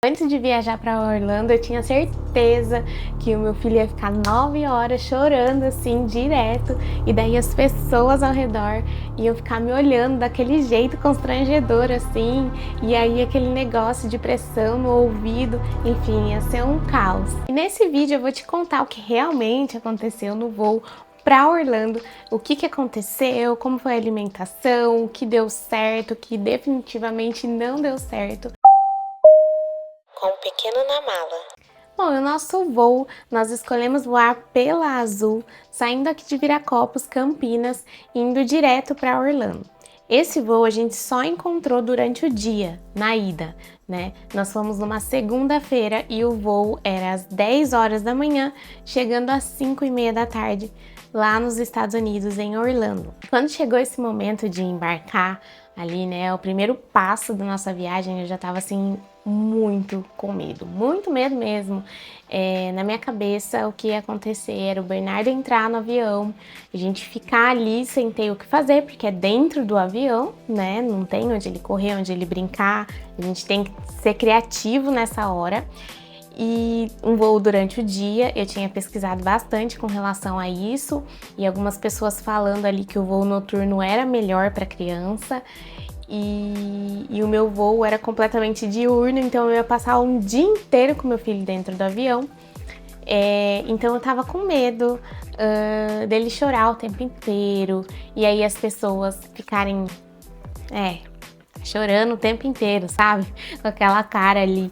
Antes de viajar para Orlando, eu tinha certeza que o meu filho ia ficar 9 horas chorando assim, direto, e daí as pessoas ao redor iam ficar me olhando daquele jeito constrangedor assim, e aí aquele negócio de pressão no ouvido, enfim, ia ser um caos. E nesse vídeo eu vou te contar o que realmente aconteceu no voo para Orlando, o que aconteceu, como foi a alimentação, o que deu certo, o que definitivamente não deu certo. Com um pequeno na mala. Bom, o nosso voo, nós escolhemos voar pela Azul, saindo aqui de Viracopos, Campinas, indo direto para Orlando. Esse voo a gente só encontrou durante o dia, na ida, né? Nós fomos numa segunda-feira e o voo era às 10 horas da manhã, chegando às 5:30 da tarde, lá nos Estados Unidos, em Orlando. Quando chegou esse momento de embarcar ali, né, o primeiro passo da nossa viagem, eu já tava assim, muito com medo, muito medo mesmo. Na minha cabeça, o que ia acontecer era o Bernardo entrar no avião, a gente ficar ali sem ter o que fazer, porque é dentro do avião, né? Não tem onde ele correr, onde ele brincar, a gente tem que ser criativo nessa hora. E um voo durante o dia, eu tinha pesquisado bastante com relação a isso, e algumas pessoas falando ali que o voo noturno era melhor para criança. E o meu voo era completamente diurno, então eu ia passar um dia inteiro com meu filho dentro do avião. Então eu tava com medo dele chorar o tempo inteiro, e aí as pessoas ficarem chorando o tempo inteiro, sabe? Com aquela cara ali,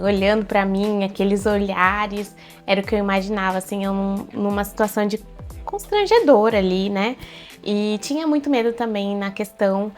olhando pra mim, aqueles olhares, era o que eu imaginava, assim, eu numa situação de constrangedora ali, né? E tinha muito medo também na questão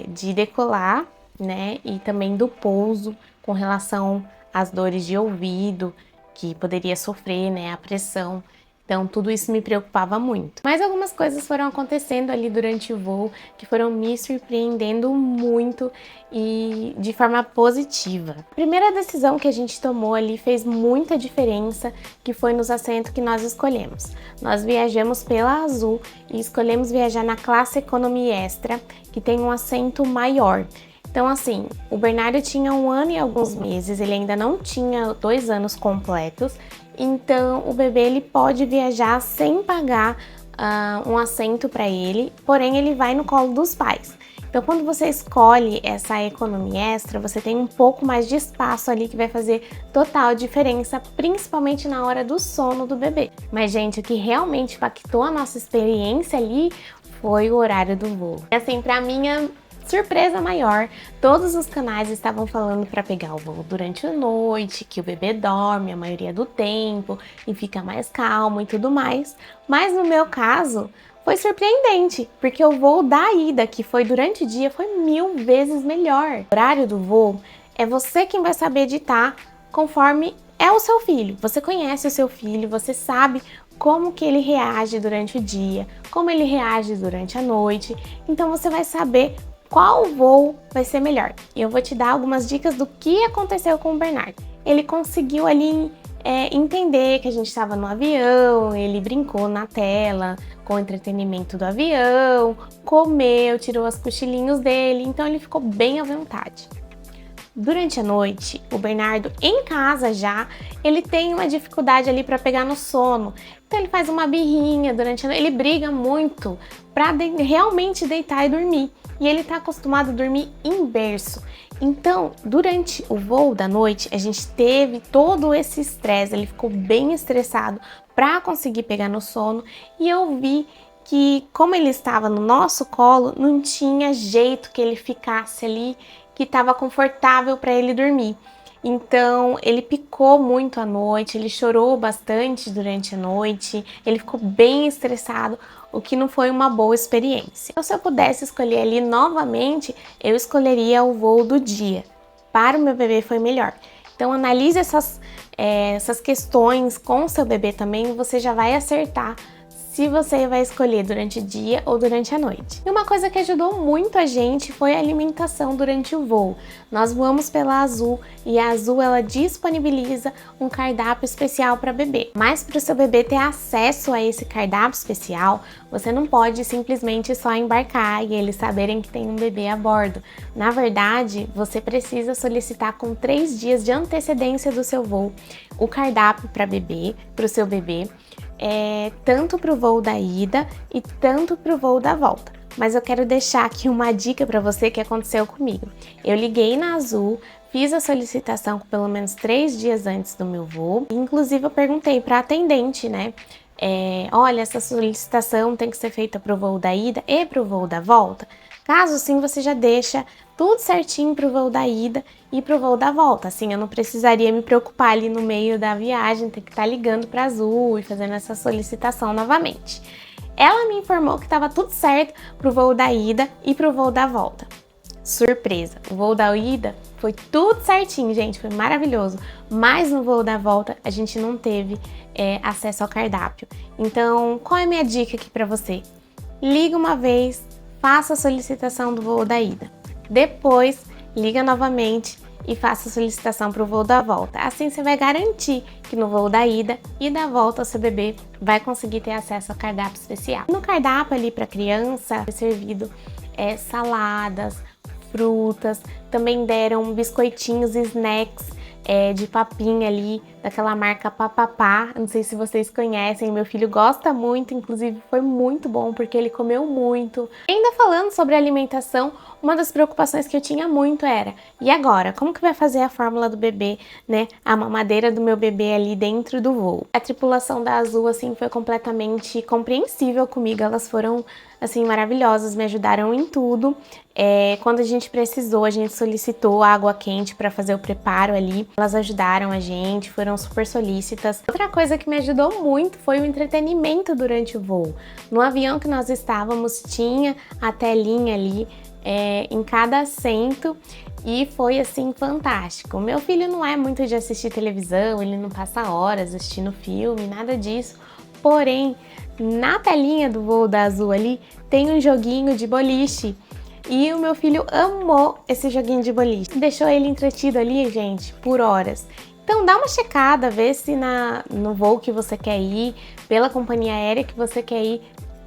de decolar, né? E também do pouso com relação às dores de ouvido que poderia sofrer, né? A pressão. Então, tudo isso me preocupava muito. Mas algumas coisas foram acontecendo ali durante o voo que foram me surpreendendo muito e de forma positiva. A primeira decisão que a gente tomou ali fez muita diferença, que foi nos assentos que nós escolhemos. Nós viajamos pela Azul e escolhemos viajar na classe Economy Extra, que tem um assento maior. Então, assim, o Bernardo tinha 1 ano e alguns meses, ele ainda não tinha 2 anos completos, então o bebê ele pode viajar sem pagar um assento para ele, porém ele vai no colo dos pais. Então, quando você escolhe essa economia extra, você tem um pouco mais de espaço ali que vai fazer total diferença, principalmente na hora do sono do bebê. Mas, gente, o que realmente impactou a nossa experiência ali foi o horário do voo. Assim, pra minha surpresa maior, todos os canais estavam falando para pegar o voo durante a noite, que o bebê dorme a maioria do tempo e fica mais calmo e tudo mais. Mas no meu caso, foi surpreendente, porque o voo da ida, que foi durante o dia, foi 1000 vezes melhor. O horário do voo é você quem vai saber editar conforme é o seu filho. Você conhece o seu filho, você sabe como que ele reage durante o dia, como ele reage durante a noite, então você vai saber qual voo vai ser melhor. E eu vou te dar algumas dicas do que aconteceu com o Bernardo. Ele conseguiu ali entender que a gente estava no avião, ele brincou na tela com o entretenimento do avião, comeu, tirou os cochilinhos dele, então ele ficou bem à vontade. Durante a noite, o Bernardo em casa já, ele tem uma dificuldade ali para pegar no sono. Então ele faz uma birrinha durante a noite, ele briga muito para realmente deitar e dormir. E ele tá acostumado a dormir em berço. Então, durante o voo da noite, a gente teve todo esse estresse, ele ficou bem estressado para conseguir pegar no sono, e eu vi que, como ele estava no nosso colo, não tinha jeito que ele ficasse ali, que estava confortável para ele dormir. Então, ele picou muito à noite, ele chorou bastante durante a noite, ele ficou bem estressado, o que não foi uma boa experiência. Então, se eu pudesse escolher ali novamente, eu escolheria o voo do dia. Para o meu bebê foi melhor. Então, analise essas questões com o seu bebê também, você já vai acertar se você vai escolher durante o dia ou durante a noite. E uma coisa que ajudou muito a gente foi a alimentação durante o voo. Nós voamos pela Azul e a Azul ela disponibiliza um cardápio especial para bebê. Mas para o seu bebê ter acesso a esse cardápio especial, você não pode simplesmente só embarcar e eles saberem que tem um bebê a bordo. Na verdade, você precisa solicitar com 3 dias de antecedência do seu voo o cardápio para bebê, para o seu bebê, tanto para o voo da ida e tanto para o voo da volta. Mas eu quero deixar aqui uma dica para você que aconteceu comigo. Eu liguei na Azul, fiz a solicitação com pelo menos 3 dias antes do meu voo. Inclusive eu perguntei para a atendente, né? Olha, essa solicitação tem que ser feita para o voo da ida e para o voo da volta? Caso sim, você já deixa tudo certinho para o voo da ida e para o voo da volta. Assim, eu não precisaria me preocupar ali no meio da viagem, ter que estar ligando para a Azul e fazendo essa solicitação novamente. Ela me informou que estava tudo certo para o voo da ida e para o voo da volta. Surpresa! O voo da ida foi tudo certinho, gente, foi maravilhoso. Mas no voo da volta a gente não teve acesso ao cardápio. Então, qual é a minha dica aqui para você? Liga uma vez, faça a solicitação do voo da ida. Depois, liga novamente e faça a solicitação para o voo da volta. Assim você vai garantir que no voo da ida e da volta o seu bebê vai conseguir ter acesso ao cardápio especial. No cardápio ali para criança, é servido saladas, frutas, também deram biscoitinhos e snacks de papinha ali, daquela marca Papapá, não sei se vocês conhecem, meu filho gosta muito, inclusive foi muito bom porque ele comeu muito. Ainda falando sobre alimentação, uma das preocupações que eu tinha muito era, e agora, como que vai fazer a fórmula do bebê, né, a mamadeira do meu bebê ali dentro do voo? A tripulação da Azul, assim, foi completamente compreensível comigo, elas foram, assim, maravilhosas, me ajudaram em tudo. Quando a gente precisou, a gente solicitou água quente para fazer o preparo ali, elas ajudaram a gente, foram super solícitas. Outra coisa que me ajudou muito foi o entretenimento durante o voo. No avião que nós estávamos, tinha a telinha ali em cada assento e foi assim fantástico. Meu filho não é muito de assistir televisão, ele não passa horas assistindo filme, nada disso. Porém, na telinha do voo da Azul ali tem um joguinho de boliche. E o meu filho amou esse joguinho de boliche. Deixou ele entretido ali, gente, por horas. Então dá uma checada, vê se no voo que você quer ir, pela companhia aérea que você quer ir,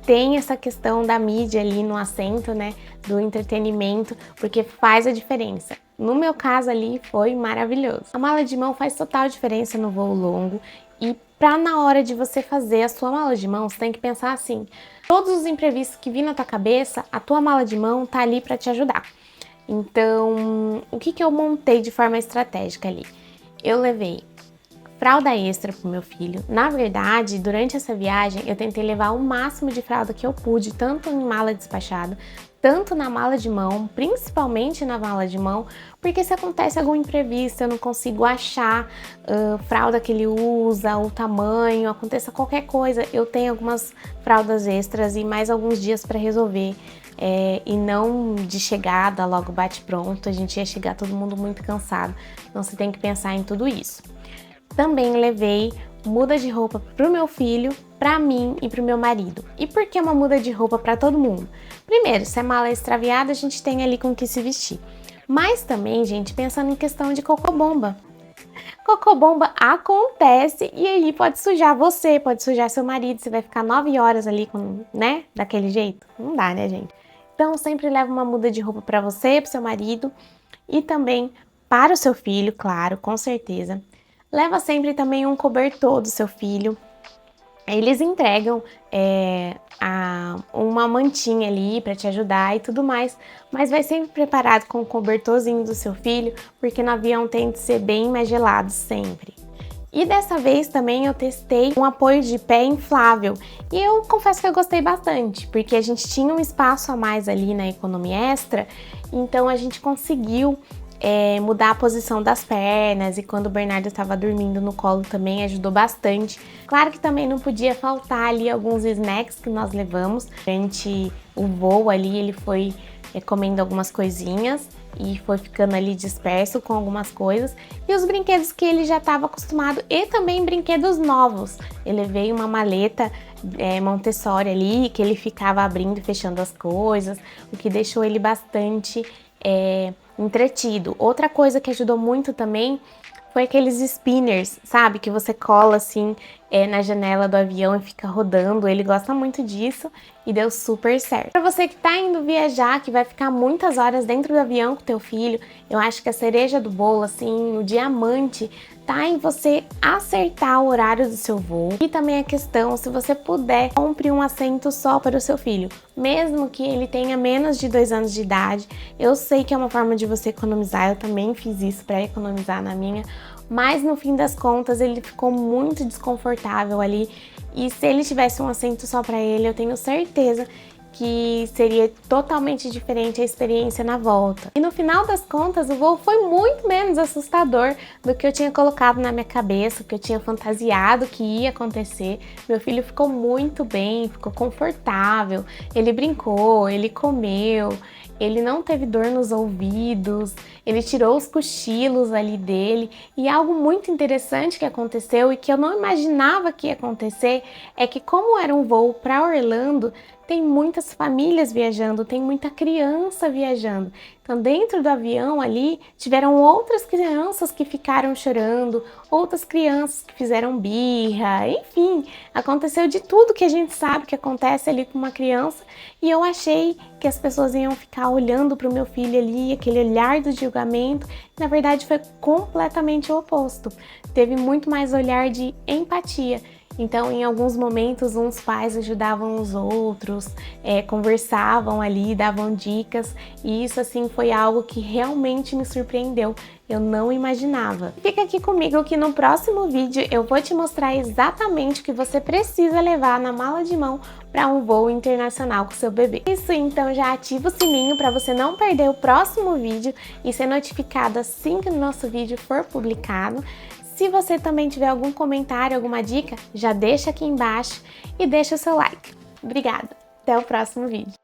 tem essa questão da mídia ali no assento, né, do entretenimento, porque faz a diferença. No meu caso ali foi maravilhoso. A mala de mão faz total diferença no voo longo e na hora de você fazer a sua mala de mão, você tem que pensar assim, todos os imprevistos que vir na tua cabeça, a tua mala de mão tá ali para te ajudar. Então, o que eu montei de forma estratégica ali? Eu levei fralda extra pro meu filho. Na verdade, durante essa viagem, eu tentei levar o máximo de fralda que eu pude, tanto em mala despachada, tanto na mala de mão, principalmente na mala de mão, porque se acontece algum imprevisto, eu não consigo achar fralda que ele usa, o tamanho, aconteça qualquer coisa, eu tenho algumas fraldas extras e mais alguns dias para resolver. E não de chegada, logo bate pronto, a gente ia chegar todo mundo muito cansado, então você tem que pensar em tudo isso. Também levei muda de roupa pro meu filho, pra mim e pro meu marido. E por que uma muda de roupa para todo mundo? Primeiro, se a mala é extraviada, a gente tem ali com o que se vestir. Mas também, gente, pensando em questão de cocô-bomba. Cocô-bomba acontece e aí pode sujar você, pode sujar seu marido, você vai ficar 9 horas ali né, daquele jeito. Não dá, né, gente? Então sempre leva uma muda de roupa para você, pro seu marido e também para o seu filho, claro, com certeza. Leva sempre também um cobertor do seu filho. Eles entregam uma mantinha ali para te ajudar e tudo mais, mas vai sempre preparado com o cobertorzinho do seu filho, porque no avião tem de ser bem mais gelado sempre. E dessa vez também eu testei um apoio de pé inflável e eu confesso que eu gostei bastante, porque a gente tinha um espaço a mais ali na economia extra, então a gente conseguiu mudar a posição das pernas e quando o Bernardo estava dormindo no colo também ajudou bastante. Claro que também não podia faltar ali alguns snacks que nós levamos. Durante o voo ali ele foi comendo algumas coisinhas e foi ficando ali disperso com algumas coisas. E os brinquedos que ele já estava acostumado e também brinquedos novos. Eu levei uma maleta Montessori ali, que ele ficava abrindo e fechando as coisas, o que deixou ele bastante entretido. Outra coisa que ajudou muito também foi aqueles spinners, sabe? Que você cola assim na janela do avião e fica rodando. Ele gosta muito disso e deu super certo. Para você que tá indo viajar, que vai ficar muitas horas dentro do avião com teu filho, eu acho que a cereja do bolo, assim, o diamante, tá em você acertar o horário do seu voo. E também a questão, se você puder, compre um assento só para o seu filho, mesmo que ele tenha menos de 2 anos de idade. Eu sei que é uma forma de você economizar, eu também fiz isso para economizar na minha, mas no fim das contas ele ficou muito desconfortável ali, e se ele tivesse um assento só para ele, eu tenho certeza que seria totalmente diferente a experiência na volta. E no final das contas, o voo foi muito menos assustador do que eu tinha colocado na minha cabeça, que eu tinha fantasiado que ia acontecer. Meu filho ficou muito bem, ficou confortável, ele brincou, ele comeu, ele não teve dor nos ouvidos, ele tirou os cochilos ali dele. E algo muito interessante que aconteceu e que eu não imaginava que ia acontecer é que, como era um voo para Orlando, tem muitas famílias viajando, tem muita criança viajando. Então, dentro do avião ali, tiveram outras crianças que ficaram chorando, outras crianças que fizeram birra, enfim, aconteceu de tudo que a gente sabe que acontece ali com uma criança. E eu achei que as pessoas iam ficar olhando para o meu filho ali, aquele olhar do julgamento. Na verdade, foi completamente o oposto. Teve muito mais olhar de empatia. Então, em alguns momentos, uns pais ajudavam os outros, conversavam ali, davam dicas, e isso, assim, foi algo que realmente me surpreendeu. Eu não imaginava. Fica aqui comigo que no próximo vídeo eu vou te mostrar exatamente o que você precisa levar na mala de mão para um voo internacional com seu bebê. Isso, então já ativa o sininho para você não perder o próximo vídeo e ser notificado assim que o nosso vídeo for publicado. Se você também tiver algum comentário, alguma dica, já deixa aqui embaixo e deixa o seu like. Obrigada! Até o próximo vídeo.